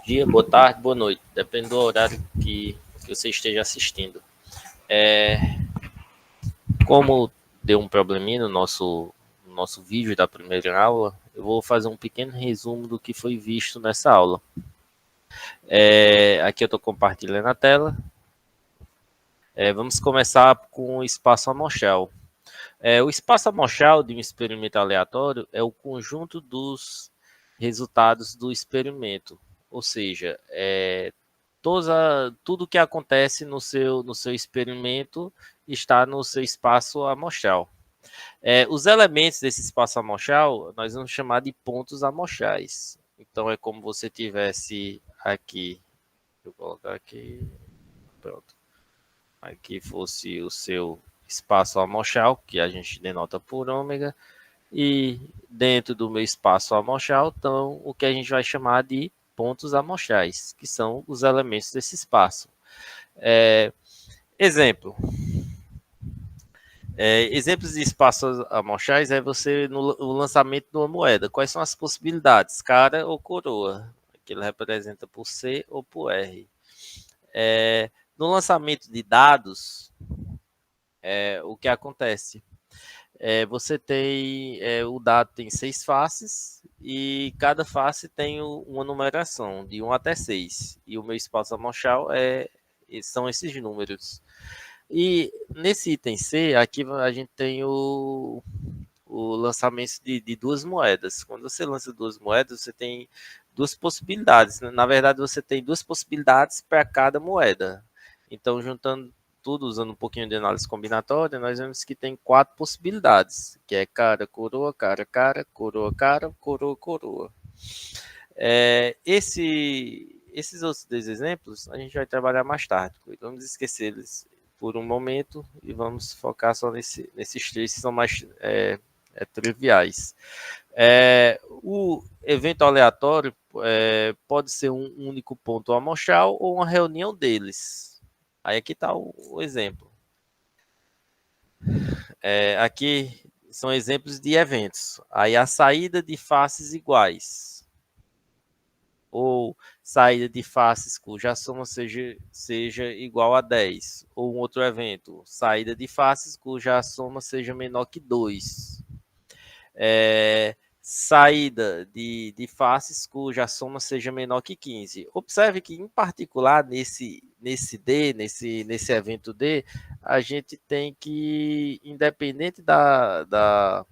dia, boa tarde, boa noite, depende do horário que você esteja assistindo. Como deu um probleminha no nosso vídeo da primeira aula, eu vou fazer um pequeno resumo do que foi visto nessa aula. Aqui eu estou compartilhando a tela. Vamos começar com o espaço amostral. O espaço amostral de um experimento aleatório é o conjunto dos resultados do experimento, ou seja, tudo que acontece no seu experimento está no seu espaço amostral. Os elementos desse espaço amostral nós vamos chamar de pontos amostrais. Então é como você tivesse aqui, vou colocar aqui, pronto. Aqui fosse o seu espaço amostral, que a gente denota por ômega, e dentro do meu espaço amostral estão o que a gente vai chamar de pontos amostrais, que são os elementos desse espaço. Exemplos de espaços amostrais é você no lançamento de uma moeda. Quais são as possibilidades? Cara ou coroa? Que ele representa por C ou por R. No lançamento de dados, o que acontece? Você tem o dado tem 6 faces e cada face tem uma numeração de 1 até 6. E o meu espaço amostral são esses números. E nesse item C, aqui a gente tem o lançamento de duas moedas. Quando você lança duas moedas, você tem duas possibilidades. Na verdade, você tem duas possibilidades para cada moeda. Então, juntando tudo, usando um pouquinho de análise combinatória, nós vemos que tem 4 possibilidades, que é cara, coroa, cara, cara, coroa, cara, coroa, coroa. Esses outros 2 exemplos, a gente vai trabalhar mais tarde. Vamos esquecer eles por um momento e vamos focar só nesses 3 que são mais triviais. O evento aleatório pode ser um único ponto amostral ou uma reunião deles. Aí aqui está o exemplo. Aqui são exemplos de eventos. Aí a saída de faces iguais. Ou saída de faces cuja soma seja igual a 10. Ou um outro evento, saída de faces cuja soma seja menor que 2. Saída de faces cuja soma seja menor que 15. Observe que, em particular, nesse evento D, a gente tem que, independente da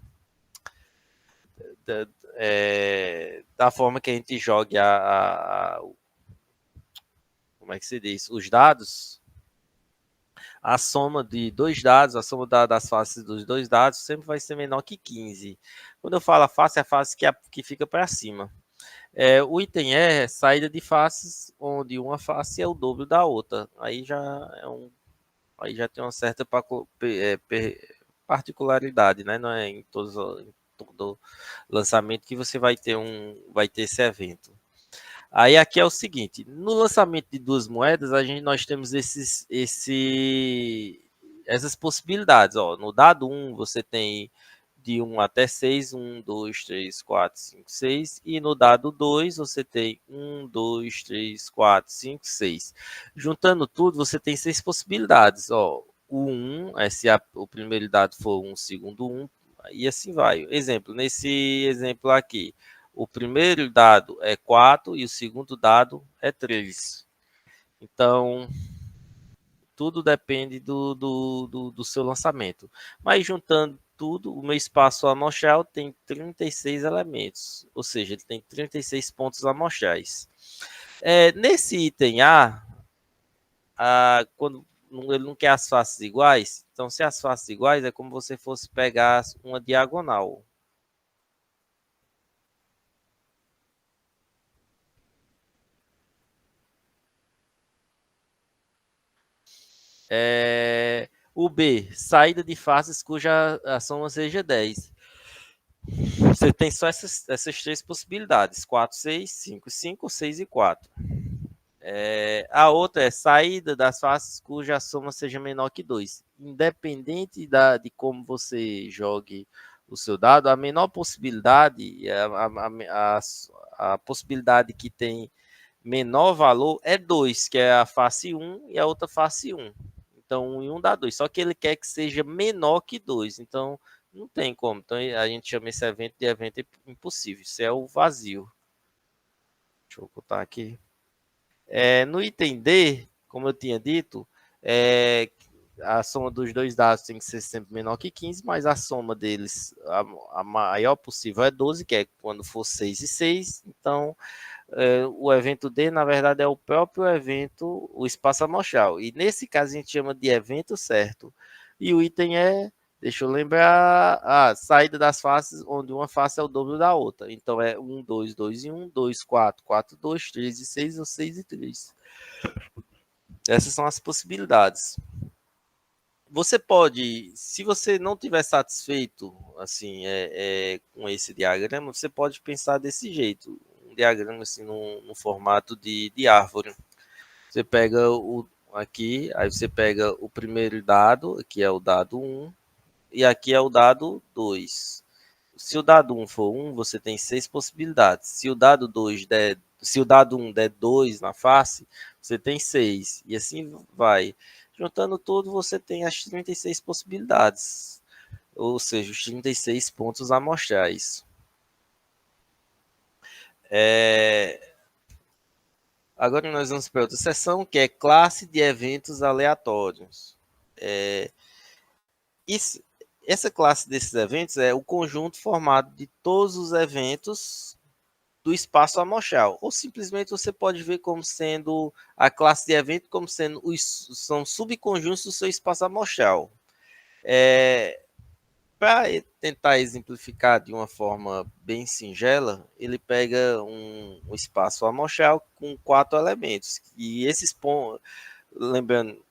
forma que a gente jogue como é que se diz? Os dados, a soma de 2 dados, a soma das faces dos 2 dados sempre vai ser menor que 15. Quando eu falo a face, é a face que fica para cima. O item é saída de faces, onde uma face é o dobro da outra. Aí já tem uma certa particularidade, né? Não é em todo lançamento que você vai ter esse evento. Aí aqui é o seguinte, no lançamento de 2 moedas, nós temos essas possibilidades. Ó. No dado 1, você tem de 1 até 6, 1, 2, 3, 4, 5, 6. E no dado 2, você tem 1, 2, 3, 4, 5, 6. Juntando tudo, você tem 6 possibilidades. Ó. O 1, se o primeiro dado for 1, o segundo 1, e assim vai. Exemplo, nesse exemplo aqui, o primeiro dado é 4 e o segundo dado é 3. Então, tudo depende do seu lançamento. Mas juntando tudo, o meu espaço amostral tem 36 elementos, ou seja, ele tem 36 pontos amostrais. Nesse item A, quando ele não quer as faces iguais, então se as faces iguais é como você fosse pegar uma diagonal. O B, saída de faces cuja a soma seja 10. Você tem só essas 3 possibilidades: 4, 6, 5, 5, 6 e 4. A outra é saída das faces cuja soma seja menor que 2. Independente de como você jogue o seu dado, a menor possibilidade, a possibilidade que tem menor valor é 2, que é a face 1 e a outra face 1. Então, 1 e 1 dá 2. Só que ele quer que seja menor que 2. Então, não tem como. Então, a gente chama esse evento de evento impossível. Isso é o vazio. Deixa eu botar aqui. No item D, como eu tinha dito, a soma dos dois dados tem que ser sempre menor que 15, mas a soma deles, a maior possível é 12, que é quando for 6 e 6. Então, o evento D, na verdade, é o próprio evento, o espaço amostral. E nesse caso a gente chama de evento certo. E o item deixa eu lembrar, a saída das faces, onde uma face é o dobro da outra. Então é 1, 2, 2 e 1, 2, 4, 4, 2, 3 e 6 ou 6 e 3. Essas são as possibilidades. Você pode, se você não tiver satisfeito assim com esse diagrama, você pode pensar desse jeito, um diagrama assim no formato de árvore. Você pega aqui, aí você pega o primeiro dado, que é o dado 1, e aqui é o dado 2. Se o dado 1 for 1, você tem 6 possibilidades. Se o dado 2 se o dado 1 der 2 na face, você tem 6. E assim vai. Juntando tudo, você tem as 36 possibilidades. Ou seja, os 36 pontos amostrais. Agora nós vamos para outra seção, que é classe de eventos aleatórios. Essa classe desses eventos é o conjunto formado de todos os eventos do espaço amostral, ou simplesmente você pode ver como sendo a classe de evento como sendo são subconjuntos do seu espaço amostral. Para tentar exemplificar de uma forma bem singela, ele pega um espaço amostral com 4 elementos, e esses pontos, lembrando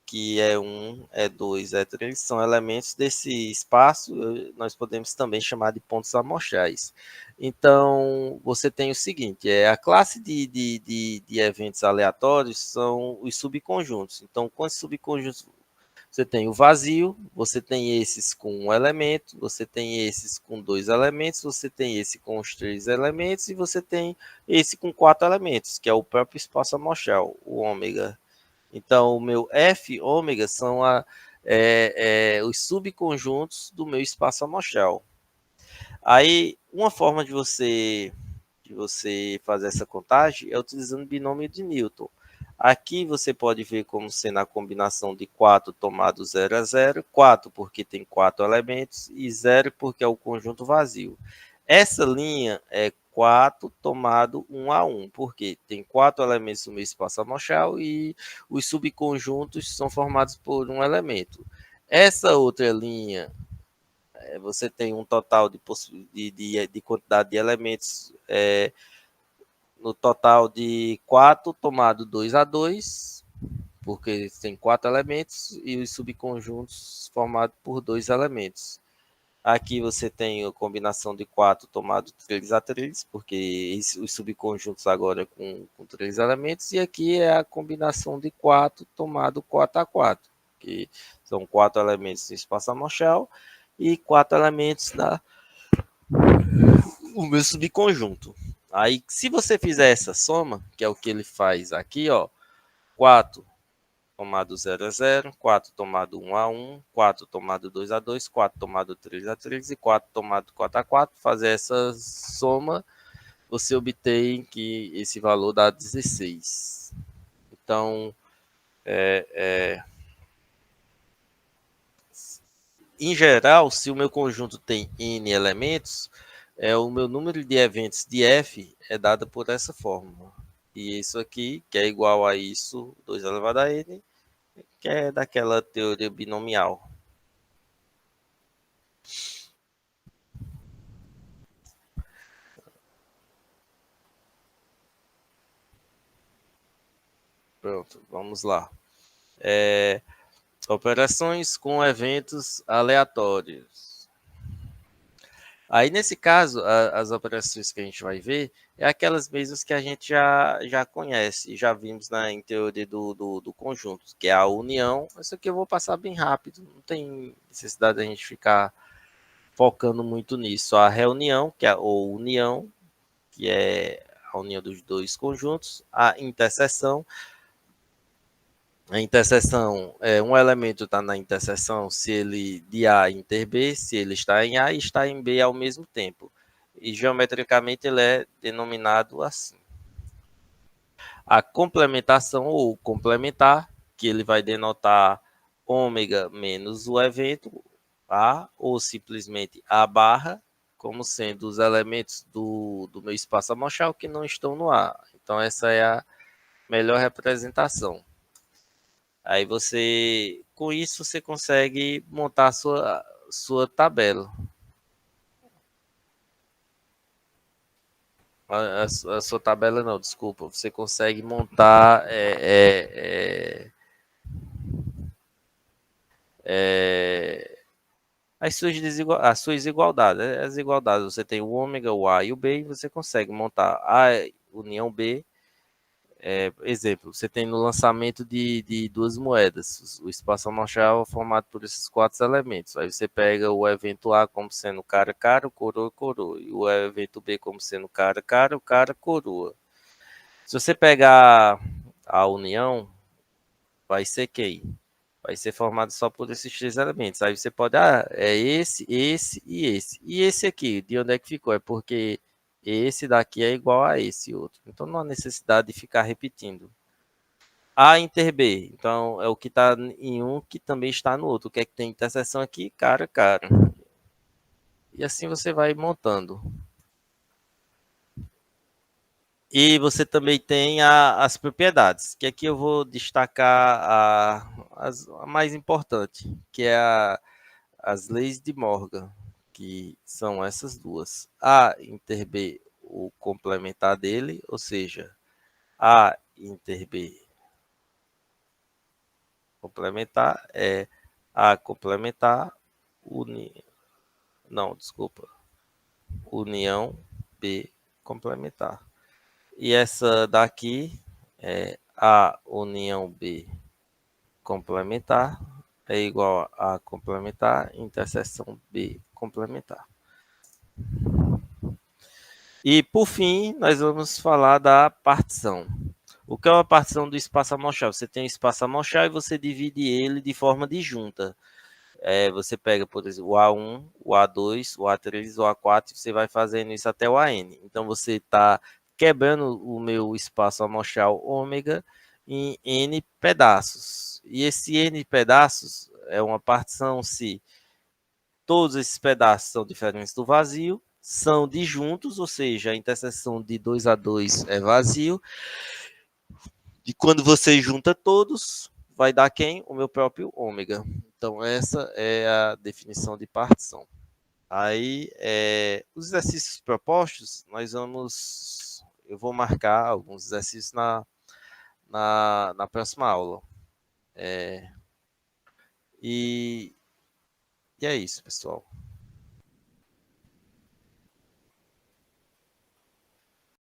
que é 1, é 2, é 3, são elementos desse espaço, nós podemos também chamar de pontos amostrais. Então, você tem o seguinte, a classe de eventos aleatórios são os subconjuntos. Então, quantos subconjuntos você tem? O vazio, você tem esses com um elemento, você tem esses com 2 elementos, você tem esse com os 3 elementos, e você tem esse com 4 elementos, que é o próprio espaço amostral, o ômega. Então, o meu F ômega são os subconjuntos do meu espaço amostral. Aí, uma forma de você fazer essa contagem é utilizando o binômio de Newton. Aqui você pode ver como sendo a combinação de 4 tomado 0 a 0, 4 porque tem 4 elementos e 0 porque é o conjunto vazio. Essa linha é 4 tomado 1 a 1, porque tem 4 elementos no meu espaço amostral e os subconjuntos são formados por um elemento. Essa outra linha, você tem um total de quantidade de elementos no total de 4 tomado 2 a 2, porque tem 4 elementos e os subconjuntos formados por 2 elementos. Aqui você tem a combinação de 4 tomado 3 a 3, porque os subconjuntos agora com 3 elementos, e aqui é a combinação de 4 tomado 4 a 4, que são 4 elementos no espaço amostral e 4 elementos no meu subconjunto. Aí, se você fizer essa soma, que é o que ele faz aqui, ó, 4 tomado 0 a 0, 4 tomado 1 a 1, 4 tomado 2 a 2, 4 tomado 3 a 3 e 4 tomado 4 a 4. Fazer essa soma, você obtém que esse valor dá 16. Então, em geral, se o meu conjunto tem n elementos, o meu número de eventos de f é dado por essa fórmula. E isso aqui, que é igual a isso, 2 elevado a n, que é daquela teoria binomial. Pronto, vamos lá. Operações com eventos aleatórios. Aí, nesse caso, as operações que a gente vai ver é aquelas mesmas que a gente já conhece, já vimos em teoria do conjunto, que é a união. Isso aqui eu vou passar bem rápido, não tem necessidade da gente ficar focando muito nisso. A reunião, ou união, que é a união dos dois conjuntos, a interseção. A interseção, um elemento está na interseção se ele de A inter B, se ele está em A e está em B ao mesmo tempo. E geometricamente ele é denominado assim. A complementação ou complementar, que ele vai denotar ômega menos o evento A, ou simplesmente A barra, como sendo os elementos do meu espaço amorfal que não estão no A. Então essa é a melhor representação. Aí você, com isso, você consegue montar a sua tabela. A sua tabela não, desculpa. Você consegue montar as suas igualdades. As igualdades, você tem o ômega, o A e o B, e você consegue montar A união B. Exemplo, você tem no lançamento de duas moedas, o espaço amorfal é formado por esses quatro elementos. Aí você pega o evento A como sendo cara, cara, coroa, coroa. E o evento B como sendo cara, cara, cara, coroa. Se você pegar a união, vai ser quem? Vai ser formado só por esses três elementos. Aí você pode, é esse e esse. E esse aqui, de onde é que ficou? É porque esse daqui é igual a esse outro. Então não há necessidade de ficar repetindo. A inter B, então é o que está em um que também está no outro. O que é que tem interseção aqui? Cara, cara. E assim você vai montando. E você também tem as propriedades, que aqui eu vou destacar a mais importante, que é as leis de Morgan, que são essas duas. A inter B, o complementar dele, ou seja, A inter B complementar é A complementar, uni... não, desculpa, união B complementar. E essa daqui é A união B complementar é igual a complementar, interseção B complementar. E por fim, nós vamos falar da partição. O que é uma partição do espaço amorfal? Você tem um espaço amorfal e você divide ele de forma disjunta. Você pega, por exemplo, o A1, o A2, o A3, o A4, e você vai fazendo isso até o AN. Então você está quebrando o meu espaço amorfal ômega em N pedaços. E esse N pedaços é uma partição se todos esses pedaços são diferentes do vazio, são disjuntos, ou seja, a interseção de 2 a 2 é vazio. E quando você junta todos, vai dar quem? O meu próprio ômega. Então, essa é a definição de partição. Aí, os exercícios propostos, eu vou marcar alguns exercícios na próxima aula. E, e é isso, pessoal.